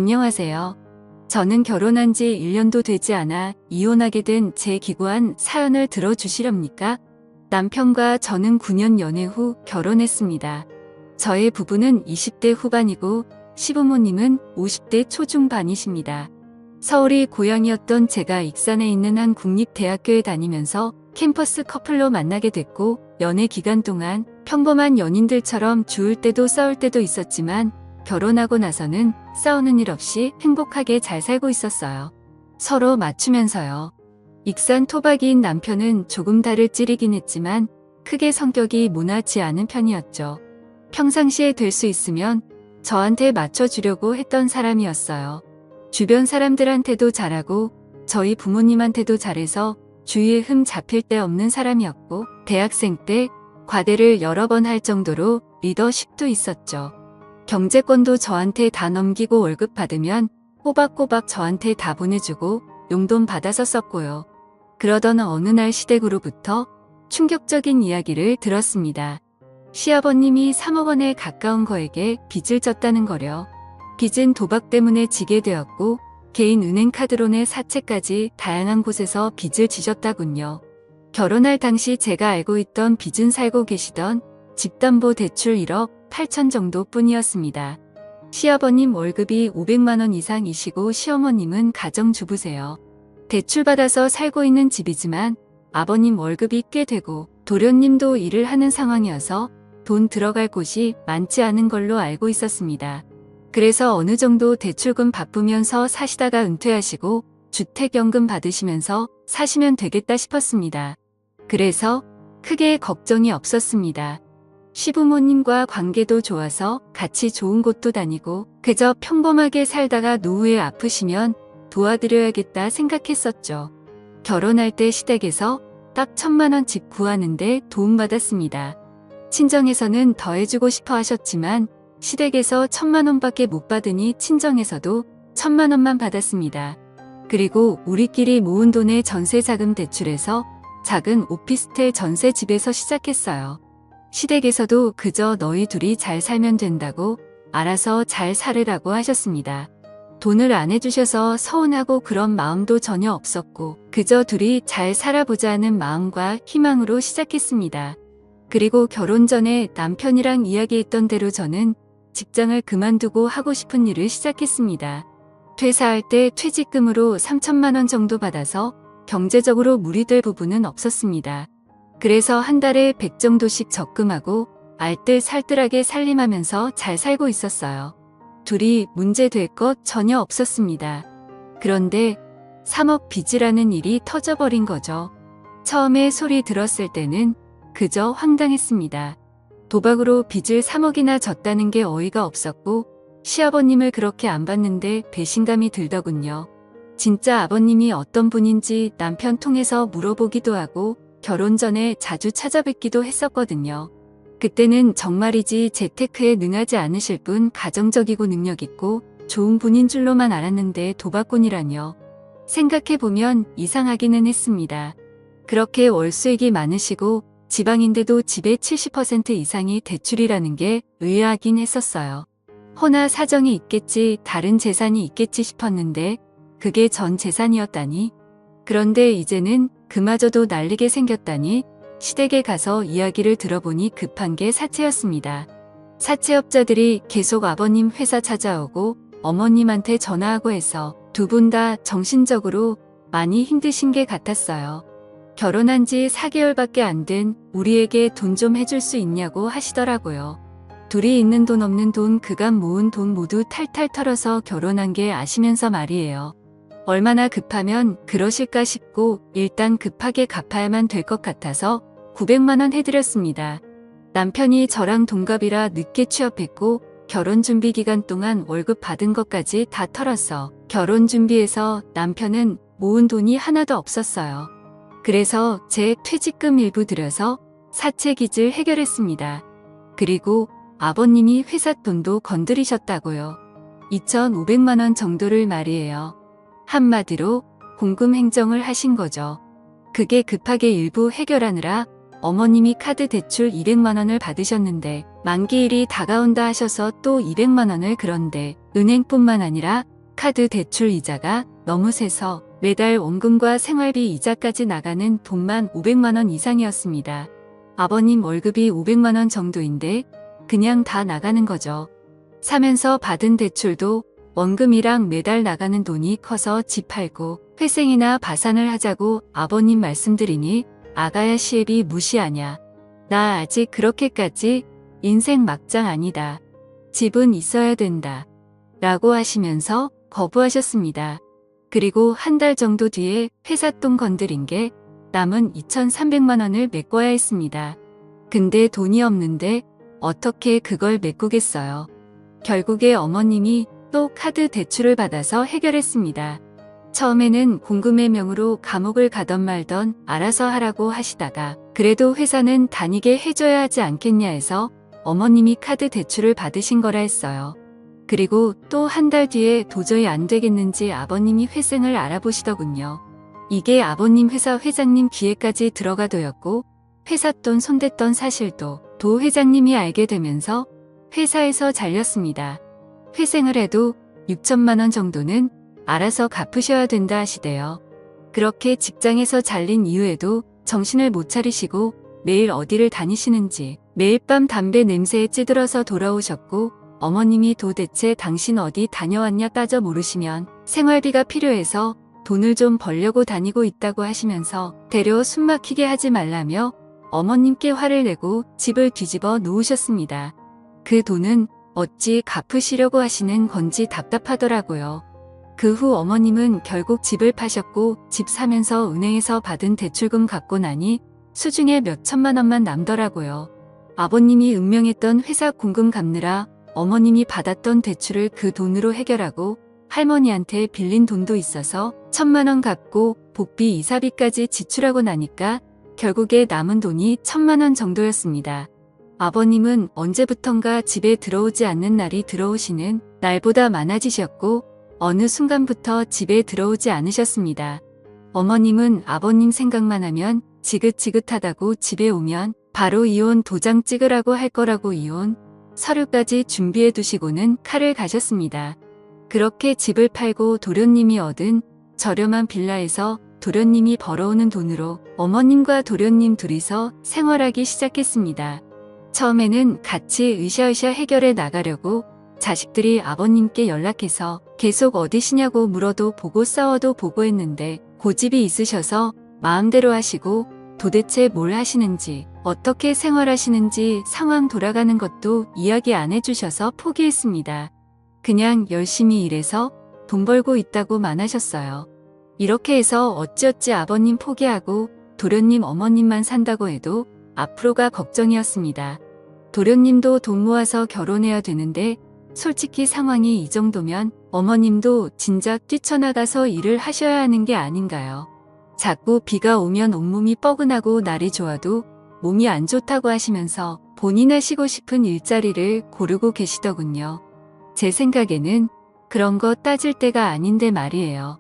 안녕하세요. 저는 결혼한 지 1년도 되지 않아 이혼하게 된 제 기구한 사연을 들어주시렵니까? 남편과 저는 9년 연애 후 결혼했습니다. 저의 부부는 20대 후반이고 시부모님은 50대 초중반이십니다. 서울이 고향이었던 제가 익산에 있는 한 국립대학교에 다니면서 캠퍼스 커플로 만나게 됐고 연애 기간 동안 평범한 연인들처럼 좋을 때도 싸울 때도 있었지만 결혼하고 나서는 싸우는 일 없이 행복하게 잘 살고 있었어요. 서로 맞추면서요. 익산 토박이인 남편은 조금 달을 찌르긴 했지만 크게 성격이 모나지 않은 편이었죠. 평상시에 될 수 있으면 저한테 맞춰주려고 했던 사람이었어요. 주변 사람들한테도 잘하고 저희 부모님한테도 잘해서 주위에 흠 잡힐 데 없는 사람이었고 대학생 때 과대를 여러 번 할 정도로 리더십도 있었죠. 경제권도 저한테 다 넘기고 월급 받으면 꼬박꼬박 저한테 다 보내주고 용돈 받아서 썼고요. 그러던 어느 날 시댁으로부터 충격적인 이야기를 들었습니다. 시아버님이 3억 원에 가까운 거에게 빚을 졌다는 거려. 빚은 도박 때문에 지게 되었고 개인 은행카드로 내 사채까지 다양한 곳에서 빚을 지셨다군요. 결혼할 당시 제가 알고 있던 빚은 살고 계시던 집담보대출 1억 8천 정도 뿐이었습니다. 시아버님 월급이 500만 원 이상이시고 시어머님은 가정주부세요. 대출받아서 살고 있는 집이지만 아버님 월급이 꽤 되고 도련님도 일을 하는 상황이어서 돈 들어갈 곳이 많지 않은 걸로 알고 있었습니다. 그래서 어느 정도 대출금 바쁘면서 사시다가 은퇴하시고 주택연금 받으시면서 사시면 되겠다 싶었습니다. 그래서 크게 걱정이 없었습니다. 시부모님과 관계도 좋아서 같이 좋은 곳도 다니고 그저 평범하게 살다가 노후에 아프시면 도와드려야겠다 생각했었죠. 결혼할 때 시댁에서 딱 1,000만 원 집 구하는데 도움받았습니다. 친정에서는 더 해주고 싶어 하셨지만 시댁에서 1,000만 원밖에 못 받으니 친정에서도 1,000만 원만 받았습니다. 그리고 우리끼리 모은 돈에 전세자금 대출해서 작은 오피스텔 전세집에서 시작했어요. 시댁에서도 그저 너희 둘이 잘 살면 된다고 알아서 잘 살으라고 하셨습니다. 돈을 안 해주셔서 서운하고 그런 마음도 전혀 없었고 그저 둘이 잘 살아보자는 마음과 희망으로 시작했습니다. 그리고 결혼 전에 남편이랑 이야기했던 대로 저는 직장을 그만두고 하고 싶은 일을 시작했습니다. 퇴사할 때 퇴직금으로 3,000만 원 정도 받아서 경제적으로 무리될 부분은 없었습니다. 그래서 한 달에 100 정도씩 적금하고 알뜰살뜰하게 살림하면서 잘 살고 있었어요. 둘이 문제될 것 전혀 없었습니다. 그런데 3억 빚이라는 일이 터져버린 거죠. 처음에 소리 들었을 때는 그저 황당했습니다. 도박으로 빚을 3억이나 졌다는 게 어이가 없었고 시아버님을 그렇게 안 봤는데 배신감이 들더군요. 진짜 아버님이 어떤 분인지 남편 통해서 물어보기도 하고 결혼 전에 자주 찾아뵙기도 했었거든요. 그때는 정말이지 재테크에 능하지 않으실 분 가정적이고 능력있고 좋은 분인 줄로만 알았는데 도박꾼이라뇨. 생각해보면 이상하기는 했습니다. 그렇게 월수익이 많으시고 지방인데도 집의 70% 이상이 대출이라는 게 의아하긴 했었어요. 허나 사정이 있겠지 다른 재산이 있겠지 싶었는데 그게 전 재산이었다니. 그런데 이제는 그마저도 날리게 생겼다니 시댁에 가서 이야기를 들어보니 급한 게 사채였습니다. 사채업자들이 계속 아버님 회사 찾아오고 어머님한테 전화하고 해서 두 분 다 정신적으로 많이 힘드신 게 같았어요. 결혼한 지 4개월밖에 안 된 우리에게 돈 좀 해줄 수 있냐고 하시더라고요. 둘이 있는 돈 없는 돈 그간 모은 돈 모두 탈탈 털어서 결혼한 게 아시면서 말이에요. 얼마나 급하면 그러실까 싶고 일단 급하게 갚아야만 될 것 같아서 900만 원 해드렸습니다. 남편이 저랑 동갑이라 늦게 취업했고 결혼 준비 기간 동안 월급 받은 것까지 다 털었어. 결혼 준비해서 남편은 모은 돈이 하나도 없었어요. 그래서 제 퇴직금 일부 들여서 사채 빚을 해결했습니다. 그리고 아버님이 회사 돈도 건드리셨다고요. 2,500만 원 정도를 말이에요. 한마디로 공금 행정을 하신 거죠. 그게 급하게 일부 해결하느라 어머님이 카드 대출 200만 원을 받으셨는데 만기일이 다가온다 하셔서 또 200만 원을 그런데 은행뿐만 아니라 카드 대출 이자가 너무 세서 매달 원금과 생활비 이자까지 나가는 돈만 500만 원 이상이었습니다. 아버님 월급이 500만 원 정도인데 그냥 다 나가는 거죠. 사면서 받은 대출도 원금이랑 매달 나가는 돈이 커서 집 팔고 회생이나 파산을 하자고 아버님 말씀드리니 아가야 시애비 무시하냐. 나 아직 그렇게까지 인생 막장 아니다. 집은 있어야 된다. 라고 하시면서 거부하셨습니다. 그리고 한 달 정도 뒤에 회사 돈 건드린 게 남은 2,300만 원을 메꿔야 했습니다. 근데 돈이 없는데 어떻게 그걸 메꾸겠어요. 결국에 어머님이 또 카드 대출을 받아서 해결했습니다. 처음에는 공금의 명으로 감옥을 가던 말던 알아서 하라고 하시다가 그래도 회사는 다니게 해줘야 하지 않겠냐 해서 어머님이 카드 대출을 받으신 거라 했어요. 그리고 또 한 달 뒤에 도저히 안 되겠는지 아버님이 회생을 알아보시더군요. 이게 아버님 회사 회장님 귀에까지 들어가도였고 회사 돈 손댔던 사실도 도 회장님이 알게 되면서 회사에서 잘렸습니다. 회생을 해도 6천만 원 정도는 알아서 갚으셔야 된다 하시대요. 그렇게 직장에서 잘린 이후에도 정신을 못 차리시고 매일 어디를 다니시는지 매일 밤 담배 냄새에 찌들어서 돌아오셨고 어머님이 도대체 당신 어디 다녀왔냐 따져 물으시면 생활비가 필요해서 돈을 좀 벌려고 다니고 있다고 하시면서 되려 숨막히게 하지 말라며 어머님께 화를 내고 집을 뒤집어 놓으셨습니다. 그 돈은 어찌 갚으시려고 하시는 건지 답답하더라고요. 그 후 어머님은 결국 집을 파셨고 집 사면서 은행에서 받은 대출금 갚고 나니 수중에 몇 천만 원만 남더라고요. 아버님이 운명했던 회사 공금 갚느라 어머님이 받았던 대출을 그 돈으로 해결하고 할머니한테 빌린 돈도 있어서 1,000만 원 갚고 복비 이사비까지 지출하고 나니까 결국에 남은 돈이 1,000만 원 정도였습니다. 아버님은 언제부턴가 집에 들어오지 않는 날이 들어오시는 날보다 많아지셨고 어느 순간부터 집에 들어오지 않으셨습니다. 어머님은 아버님 생각만 하면 지긋지긋하다고 집에 오면 바로 이혼 도장 찍으라고 할 거라고 이혼 서류까지 준비해 두시고는 칼을 가셨습니다. 그렇게 집을 팔고 도련님이 얻은 저렴한 빌라에서 도련님이 벌어오는 돈으로 어머님과 도련님 둘이서 생활하기 시작했습니다. 처음에는 같이 으쌰으쌰 해결해 나가려고 자식들이 아버님께 연락해서 계속 어디시냐고 물어도 보고 싸워도 보고 했는데 고집이 있으셔서 마음대로 하시고 도대체 뭘 하시는지 어떻게 생활하시는지 상황 돌아가는 것도 이야기 안 해주셔서 포기했습니다. 그냥 열심히 일해서 돈 벌고 있다고만 하셨어요. 이렇게 해서 어찌어찌 아버님 포기하고 도련님 어머님만 산다고 해도 앞으로가 걱정이었습니다. 도련님도 돈 모아서 결혼해야 되는데 솔직히 상황이 이 정도면 어머님도 진작 뛰쳐나가서 일을 하셔야 하는 게 아닌가요? 자꾸 비가 오면 온몸이 뻐근하고 날이 좋아도 몸이 안 좋다고 하시면서 본인 하시고 싶은 일자리를 고르고 계시더군요. 제 생각에는 그런 거 따질 때가 아닌데 말이에요.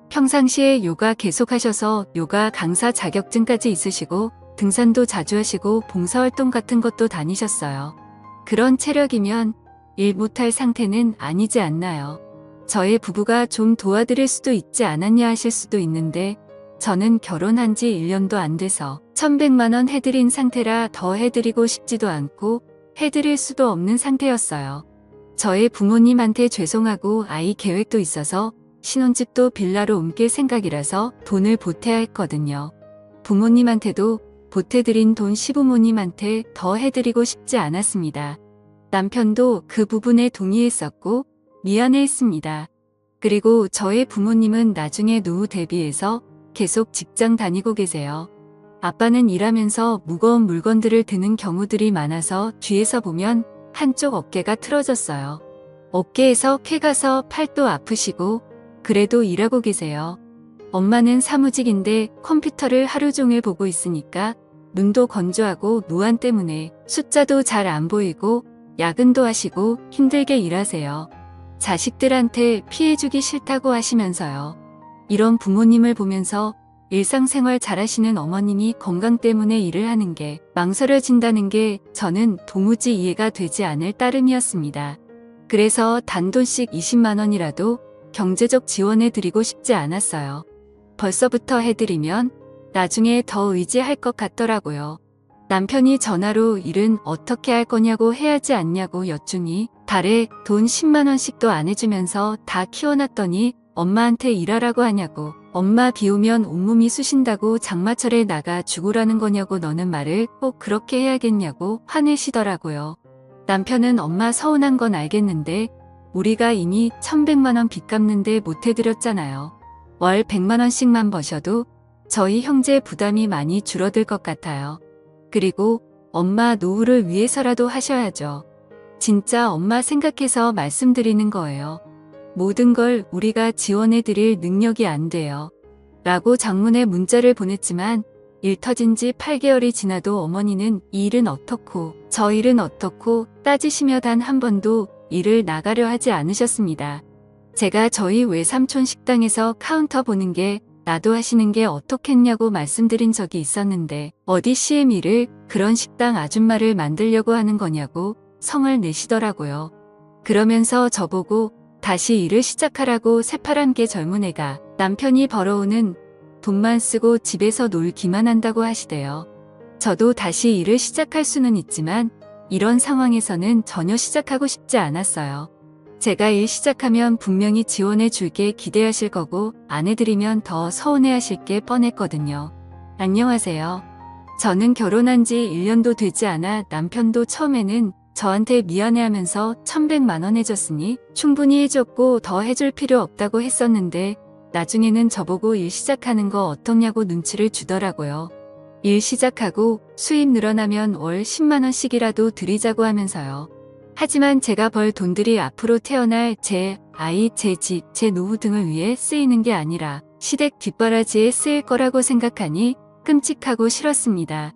평상시에 요가 계속 하셔서 요가 강사 자격증까지 있으시고 등산도 자주 하시고 봉사활동 같은 것도 다니셨어요. 그런 체력이면 일 못할 상태는 아니지 않나요? 저의 부부가 좀 도와드릴 수도 있지 않았냐 하실 수도 있는데 저는 결혼한 지 1년도 안 돼서 1,100만 원 해드린 상태라 더 해드리고 싶지도 않고 해드릴 수도 없는 상태였어요. 저의 부모님한테 죄송하고 아이 계획도 있어서 신혼집도 빌라로 옮길 생각이라서 돈을 보태야 했거든요. 부모님한테도 보태드린 돈 시부모님한테 더 해드리고 싶지 않았습니다. 남편도 그 부분에 동의했었고 미안해했습니다. 그리고 저의 부모님은 나중에 노후 대비해서 계속 직장 다니고 계세요. 아빠는 일하면서 무거운 물건들을 드는 경우들이 많아서 뒤에서 보면 한쪽 어깨가 틀어졌어요. 어깨에서 쾌가서 팔도 아프시고 그래도 일하고 계세요. 엄마는 사무직인데 컴퓨터를 하루 종일 보고 있으니까 눈도 건조하고 노안 때문에 숫자도 잘 안 보이고 야근도 하시고 힘들게 일하세요. 자식들한테 피해주기 싫다고 하시면서요. 이런 부모님을 보면서 일상생활 잘하시는 어머님이 건강 때문에 일을 하는 게 망설여진다는 게 저는 도무지 이해가 되지 않을 따름이었습니다. 그래서 단돈씩 20만 원이라도 경제적 지원해 드리고 싶지 않았어요. 벌써부터 해드리면 나중에 더 의지할 것 같더라고요. 남편이 전화로 일은 어떻게 할 거냐고 해야지 않냐고 여쭈니 달에 돈 10만 원씩도 안 해주면서 다 키워놨더니 엄마한테 일하라고 하냐고, 엄마 비 오면 온몸이 쑤신다고 장마철에 나가 죽으라는 거냐고 너는 말을 꼭 그렇게 해야겠냐고 화내시더라고요. 남편은 엄마 서운한 건 알겠는데 우리가 이미 1,100만 원 빚 갚는데 못 해드렸잖아요. 월 100만 원씩만 버셔도 저희 형제 부담이 많이 줄어들 것 같아요. 그리고 엄마 노후를 위해서라도 하셔야죠. 진짜 엄마 생각해서 말씀드리는 거예요. 모든 걸 우리가 지원해 드릴 능력이 안 돼요. 라고 장문의 문자를 보냈지만 일 터진 지 8개월이 지나도 어머니는 이 일은 어떻고 저 일은 어떻고 따지시며 단 한 번도 일을 나가려 하지 않으셨습니다. 제가 저희 외삼촌 식당에서 카운터 보는 게 나도 하시는 게 어떻겠냐고 말씀드린 적이 있었는데 어디 CM이를 그런 식당 아줌마를 만들려고 하는 거냐고 성을 내시더라고요. 그러면서 저보고 다시 일을 시작하라고 새파란 게 젊은 애가 남편이 벌어오는 돈만 쓰고 집에서 놀기만 한다고 하시대요. 저도 다시 일을 시작할 수는 있지만 이런 상황에서는 전혀 시작하고 싶지 않았어요. 제가 일 시작하면 분명히 지원해 줄게 기대하실 거고 안 해드리면 더 서운해 하실 게 뻔했거든요. 안녕하세요. 저는 결혼한 지 1년도 되지 않아 남편도 처음에는 저한테 미안해하면서 1,100만 원 해줬으니 충분히 해줬고 더 해줄 필요 없다고 했었는데 나중에는 저보고 일 시작하는 거 어떻냐고 눈치를 주더라고요. 일 시작하고 수입 늘어나면 월 10만 원씩이라도 드리자고 하면서요. 하지만 제가 벌 돈들이 앞으로 태어날 제 아이, 제 집, 제 노후 등을 위해 쓰이는 게 아니라 시댁 뒷바라지에 쓰일 거라고 생각하니 끔찍하고 싫었습니다.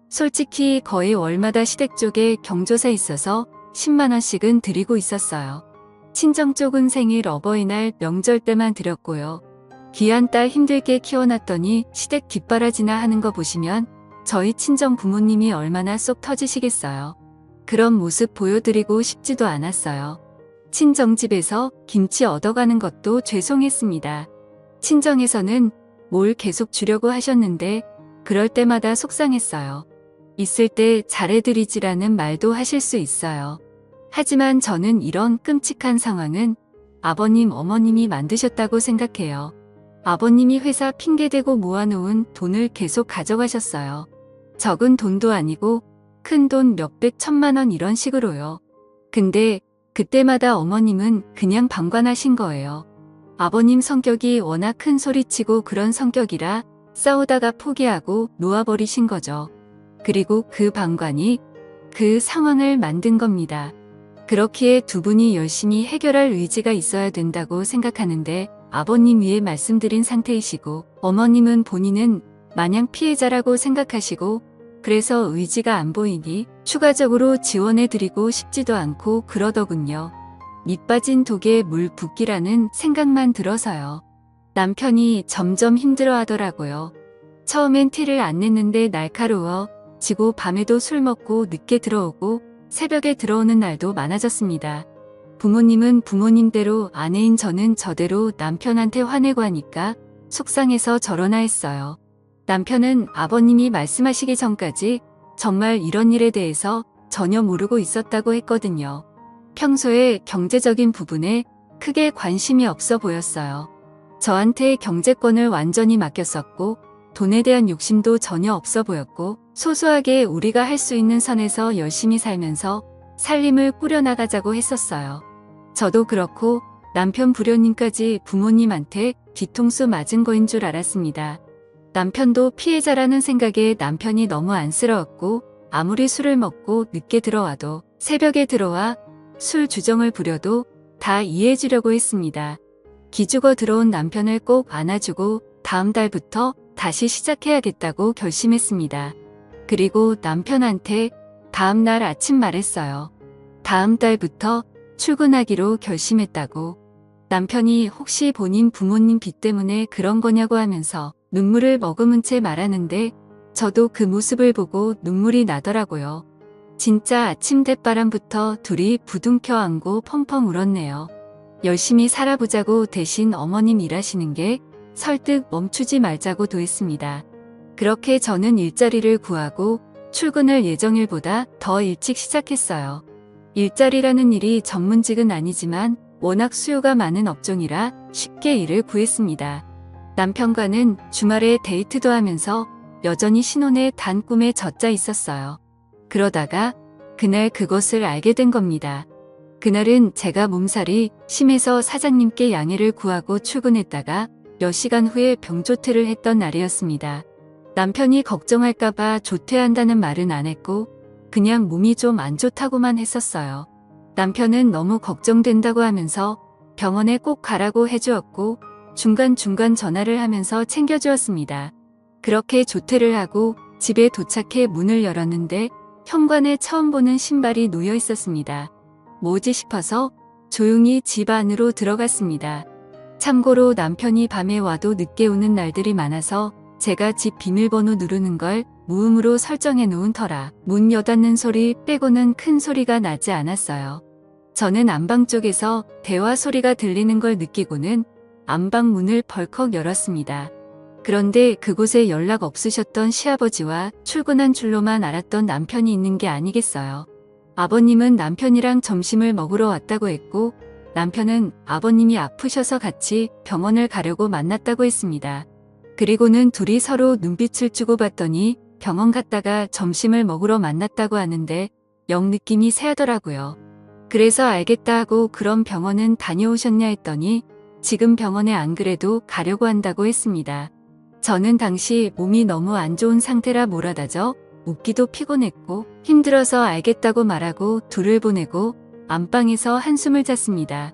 솔직히 거의 월마다 시댁 쪽에 경조사 있어서 10만 원씩은 드리고 있었어요. 친정 쪽은 생일, 어버이날, 명절 때만 드렸고요. 귀한 딸 힘들게 키워놨더니 시댁 뒷바라지나 하는 거 보시면 저희 친정 부모님이 얼마나 쏙 터지시겠어요. 그런 모습 보여드리고 싶지도 않았어요. 친정집에서 김치 얻어가는 것도 죄송했습니다. 친정에서는 뭘 계속 주려고 하셨는데 그럴 때마다 속상했어요. 있을 때 잘해드리지라는 말도 하실 수 있어요. 하지만 저는 이런 끔찍한 상황은 아버님, 어머님이 만드셨다고 생각해요. 아버님이 회사 핑계대고 모아놓은 돈을 계속 가져가셨어요. 적은 돈도 아니고 큰 돈 몇백 천만 원 이런 식으로요. 근데 그때마다 어머님은 그냥 방관하신 거예요. 아버님 성격이 워낙 큰 소리치고 그런 성격이라 싸우다가 포기하고 놓아버리신 거죠. 그리고 그 방관이 그 상황을 만든 겁니다. 그렇기에 두 분이 열심히 해결할 의지가 있어야 된다고 생각하는데 아버님 위에 말씀드린 상태이시고 어머님은 본인은 마냥 피해자라고 생각하시고 그래서 의지가 안 보이니 추가적으로 지원해드리고 싶지도 않고 그러더군요. 밑 빠진 독에 물 붓기라는 생각만 들어서요. 남편이 점점 힘들어하더라고요. 처음엔 티를 안 냈는데 날카로워 지고 밤에도 술 먹고 늦게 들어오고 새벽에 들어오는 날도 많아졌습니다. 부모님은 부모님대로 아내인 저는 저대로 남편한테 화내고 하니까 속상해서 저러나 했어요. 남편은 아버님이 말씀하시기 전까지 정말 이런 일에 대해서 전혀 모르고 있었다고 했거든요. 평소에 경제적인 부분에 크게 관심이 없어 보였어요. 저한테 경제권을 완전히 맡겼었고 돈에 대한 욕심도 전혀 없어 보였고 소소하게 우리가 할 수 있는 선에서 열심히 살면서 살림을 꾸려나가자고 했었어요. 저도 그렇고 남편 부려님까지 부모님한테 뒤통수 맞은 거인 줄 알았습니다. 남편도 피해자라는 생각에 남편이 너무 안쓰러웠고 아무리 술을 먹고 늦게 들어와도 새벽에 들어와 술 주정을 부려도 다 이해해 주려고 했습니다. 기죽어 들어온 남편을 꼭 안아주고 다음 달부터 다시 시작해야겠다고 결심했습니다. 그리고 남편한테 다음 날 아침 말했어요. 다음 달부터 출근하기로 결심했다고. 남편이 혹시 본인 부모님 빚 때문에 그런 거냐고 하면서 눈물을 머금은 채 말하는데 저도 그 모습을 보고 눈물이 나더라고요. 진짜 아침 대바람부터 둘이 부둥켜 안고 펑펑 울었네요. 열심히 살아보자고 대신 어머님 일하시는 게 설득 멈추지 말자고도 했습니다. 그렇게 저는 일자리를 구하고 출근할 예정일보다 더 일찍 시작했어요. 일자리라는 일이 전문직은 아니지만 워낙 수요가 많은 업종이라 쉽게 일을 구했습니다. 남편과는 주말에 데이트도 하면서 여전히 신혼의 단 꿈에 젖자 있었어요. 그러다가 그날 그것을 알게 된 겁니다. 그날은 제가 몸살이 심해서 사장님께 양해를 구하고 출근했다가 몇 시간 후에 병조퇴를 했던 날이었습니다. 남편이 걱정할까봐 조퇴한다는 말은 안 했고 그냥 몸이 좀 안 좋다고만 했었어요. 남편은 너무 걱정된다고 하면서 병원에 꼭 가라고 해주었고 중간중간 전화를 하면서 챙겨주었습니다. 그렇게 조퇴를 하고 집에 도착해 문을 열었는데 현관에 처음 보는 신발이 놓여 있었습니다. 뭐지 싶어서 조용히 집 안으로 들어갔습니다. 참고로 남편이 밤에 와도 늦게 오는 날들이 많아서 제가 집 비밀번호 누르는 걸 무음으로 설정해 놓은 터라 문 여닫는 소리 빼고는 큰 소리가 나지 않았어요. 저는 안방 쪽에서 대화 소리가 들리는 걸 느끼고는 안방 문을 벌컥 열었습니다. 그런데 그곳에 연락 없으셨던 시아버지와 출근한 줄로만 알았던 남편이 있는 게 아니겠어요. 아버님은 남편이랑 점심을 먹으러 왔다고 했고 남편은 아버님이 아프셔서 같이 병원을 가려고 만났다고 했습니다. 그리고는 둘이 서로 눈빛을 주고받더니 병원 갔다가 점심을 먹으러 만났다고 하는데 영 느낌이 세하더라고요. 그래서 알겠다 하고 그럼 병원은 다녀오셨냐 했더니 지금 병원에 안 그래도 가려고 한다고 했습니다. 저는 당시 몸이 너무 안 좋은 상태라 몰아다져 웃기도 피곤했고 힘들어서 알겠다고 말하고 둘을 보내고 안방에서 한숨을 잤습니다.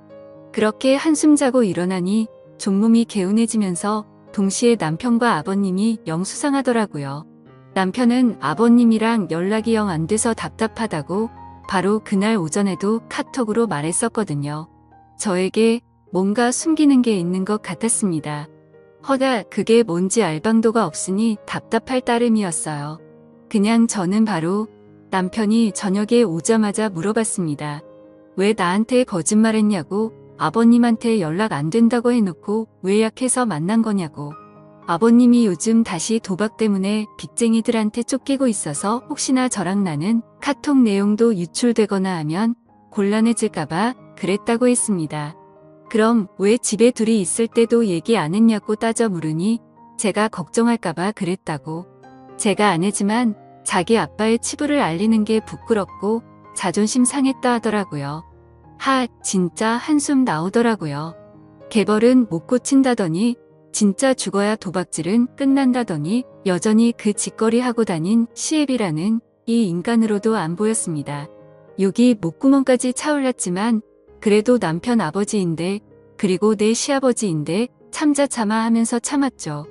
그렇게 한숨 자고 일어나니 종몸이 개운해지면서 동시에 남편과 아버님이 영 수상하더라고요. 남편은 아버님이랑 연락이 영 안 돼서 답답하다고 바로 그날 오전에도 카톡으로 말했었거든요. 저에게 뭔가 숨기는 게 있는 것 같았습니다. 허나 그게 뭔지 알 방도가 없으니 답답할 따름이었어요. 그냥 저는 바로 남편이 저녁에 오자마자 물어봤습니다. 왜 나한테 거짓말했냐고, 아버님한테 연락 안 된다고 해놓고 왜 약해서 만난 거냐고. 아버님이 요즘 다시 도박 때문에 빚쟁이들한테 쫓기고 있어서 혹시나 저랑 나는 카톡 내용도 유출되거나 하면 곤란해질까봐 그랬다고 했습니다. 그럼 왜 집에 둘이 있을 때도 얘기 안 했냐고 따져 물으니 제가 걱정할까봐 그랬다고. 제가 아내지만 자기 아빠의 치부를 알리는 게 부끄럽고 자존심 상했다 하더라고요. 진짜 한숨 나오더라고요. 개벌은 못 고친다더니 진짜 죽어야 도박질은 끝난다더니 여전히 그 짓거리 하고 다닌 시애비라는 이 인간으로도 안 보였습니다. 욕이 목구멍까지 차올랐지만 그래도 남편 아버지인데 그리고 내 시아버지인데 참자 참아 하면서 참았죠.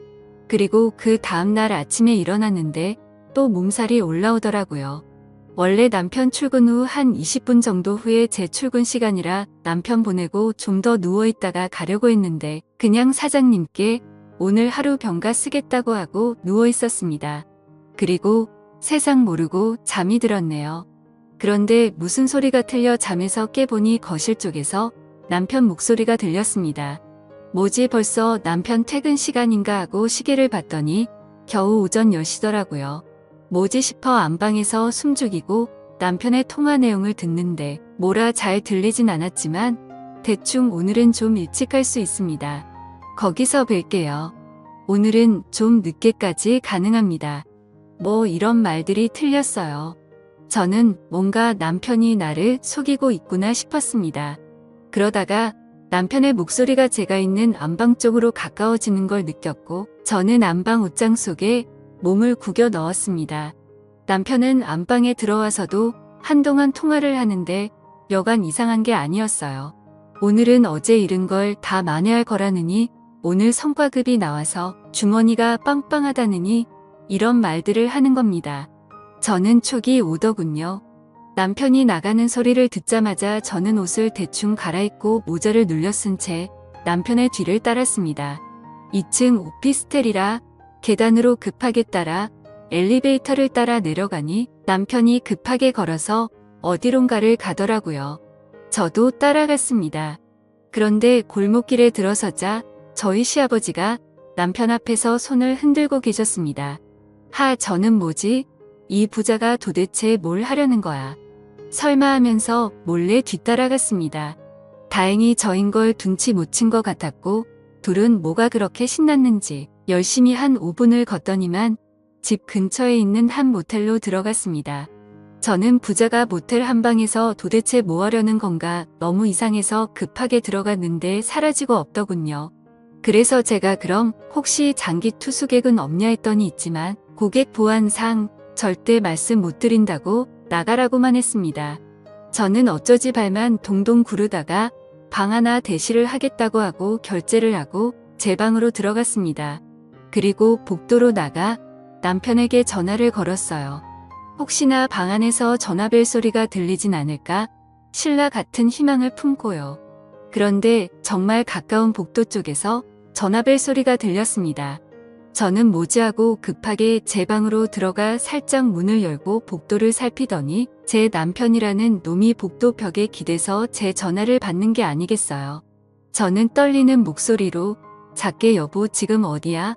그리고 그 다음날 아침에 일어났는데 또 몸살이 올라오더라고요. 원래 남편 출근 후 한 20분 정도 후에 제 출근 시간이라 남편 보내고 좀 더 누워있다가 가려고 했는데 그냥 사장님께 오늘 하루 병가 쓰겠다고 하고 누워있었습니다. 그리고 세상 모르고 잠이 들었네요. 그런데 무슨 소리가 틀려 잠에서 깨보니 거실 쪽에서 남편 목소리가 들렸습니다. 뭐지 벌써 남편 퇴근 시간인가 하고 시계를 봤더니 겨우 오전 10시더라고요. 뭐지 싶어 안방에서 숨죽이고 남편의 통화 내용을 듣는데 뭐라 잘 들리진 않았지만 대충 오늘은 좀 일찍 갈 수 있습니다. 거기서 뵐게요. 오늘은 좀 늦게까지 가능합니다. 뭐 이런 말들이 틀렸어요. 저는 뭔가 남편이 나를 속이고 있구나 싶었습니다. 그러다가 남편의 목소리가 제가 있는 안방 쪽으로 가까워지는 걸 느꼈고 저는 안방 옷장 속에 몸을 구겨 넣었습니다. 남편은 안방에 들어와서도 한동안 통화를 하는데 여간 이상한 게 아니었어요. 오늘은 어제 잃은 걸 다 만회할 거라느니 오늘 성과급이 나와서 주머니가 빵빵하다느니 이런 말들을 하는 겁니다. 저는 촉이 오더군요. 남편이 나가는 소리를 듣자마자 저는 옷을 대충 갈아입고 모자를 눌려 쓴 채 남편의 뒤를 따랐습니다. 2층 오피스텔이라 계단으로 급하게 따라 엘리베이터를 따라 내려가니 남편이 급하게 걸어서 어디론가를 가더라고요. 저도 따라갔습니다. 그런데 골목길에 들어서자 저희 시아버지가 남편 앞에서 손을 흔들고 계셨습니다. 저는 뭐지? 이 부자가 도대체 뭘 하려는 거야? 설마 하면서 몰래 뒤따라갔습니다. 다행히 저인 걸 눈치 못 챈 것 같았고 둘은 뭐가 그렇게 신났는지 열심히 한 5분을 걷더니만 집 근처에 있는 한 모텔로 들어갔습니다. 저는 부자가 모텔 한 방에서 도대체 뭐 하려는 건가 너무 이상해서 급하게 들어갔는데 사라지고 없더군요. 그래서 제가 그럼 혹시 장기 투숙객은 없냐 했더니 있지만 고객 보안상 절대 말씀 못 드린다고 나가라고만 했습니다. 저는 어쩌지 발만 동동 구르다가 방 하나 대시를 하겠다고 하고 결제를 하고 제 방으로 들어갔습니다. 그리고 복도로 나가 남편에게 전화를 걸었어요. 혹시나 방 안에서 전화벨 소리가 들리진 않을까 신라 같은 희망을 품고요. 그런데 정말 가까운 복도 쪽에서 전화벨 소리가 들렸습니다. 저는 뭐지 하고 급하게 제 방으로 들어가 살짝 문을 열고 복도를 살피더니 제 남편이라는 놈이 복도 벽에 기대서 제 전화를 받는 게 아니겠어요. 저는 떨리는 목소리로 작게 여보 지금 어디야?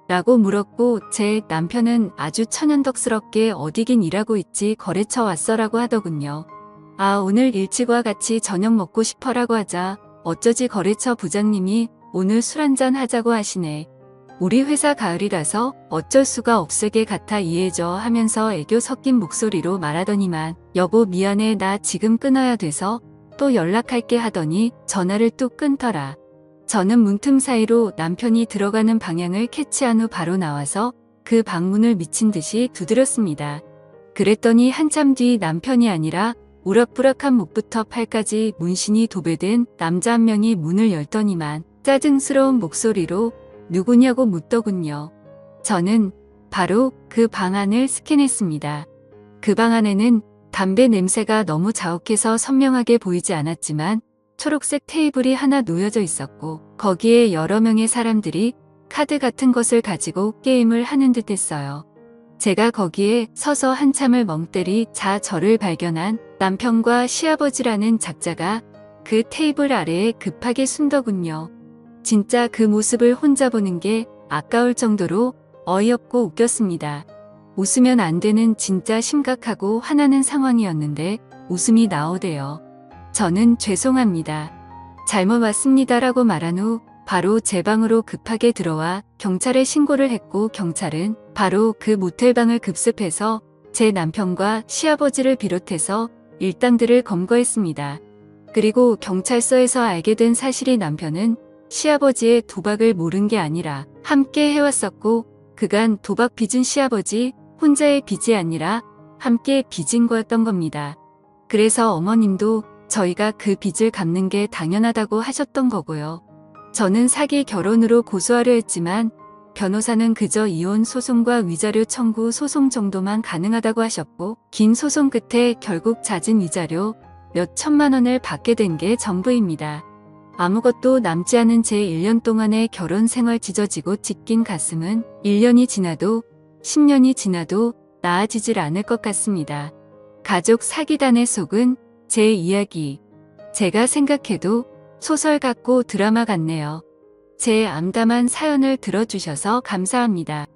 라고 물었고 제 남편은 아주 천연덕스럽게 어디긴 일하고 있지 거래처 왔어라고 하더군요. 오늘 일찍와 같이 저녁 먹고 싶어라고 하자 어쩌지 거래처 부장님이 오늘 술 한잔 하자고 하시네. 우리 회사 가을이라서 어쩔 수가 없을 게 같아 이해해줘 하면서 애교 섞인 목소리로 말하더니만 여보 미안해 나 지금 끊어야 돼서 또 연락할게 하더니 전화를 뚝 끊더라. 저는 문틈 사이로 남편이 들어가는 방향을 캐치한 후 바로 나와서 그 방문을 미친 듯이 두드렸습니다. 그랬더니 한참 뒤 남편이 아니라 우락부락한 목부터 팔까지 문신이 도배된 남자 한 명이 문을 열더니만 짜증스러운 목소리로 누구냐고 묻더군요. 저는 바로 그 방 안을 스캔했습니다. 그 방 안에는 담배 냄새가 너무 자욱해서 선명하게 보이지 않았지만 초록색 테이블이 하나 놓여져 있었고 거기에 여러 명의 사람들이 카드 같은 것을 가지고 게임을 하는 듯 했어요. 제가 거기에 서서 한참을 멍때리 저를 발견한 남편과 시아버지라는 작자가 그 테이블 아래에 급하게 숨더군요. 진짜 그 모습을 혼자 보는 게 아까울 정도로 어이없고 웃겼습니다. 웃으면 안 되는 진짜 심각하고 화나는 상황이었는데 웃음이 나오대요. 저는 죄송합니다. 잘못 왔습니다라고 말한 후 바로 제 방으로 급하게 들어와 경찰에 신고를 했고 경찰은 바로 그 모텔방을 급습해서 제 남편과 시아버지를 비롯해서 일당들을 검거했습니다. 그리고 경찰서에서 알게 된 사실이 남편은 시아버지의 도박을 모른 게 아니라 함께 해왔었고 그간 도박 빚은 시아버지 혼자의 빚이 아니라 함께 빚은 거였던 겁니다. 그래서 어머님도 저희가 그 빚을 갚는 게 당연하다고 하셨던 거고요. 저는 사기 결혼으로 고소하려 했지만 변호사는 그저 이혼 소송과 위자료 청구 소송 정도만 가능하다고 하셨고 긴 소송 끝에 결국 잦은 위자료 몇 천만 원을 받게 된 게 전부입니다. 아무것도 남지 않은 제 1년 동안의 결혼 생활 찢어지고 찢긴 가슴은 1년이 지나도 10년이 지나도 나아지질 않을 것 같습니다. 가족 사기단의 속은 제 이야기. 제가 생각해도 소설 같고 드라마 같네요. 제 암담한 사연을 들어주셔서 감사합니다.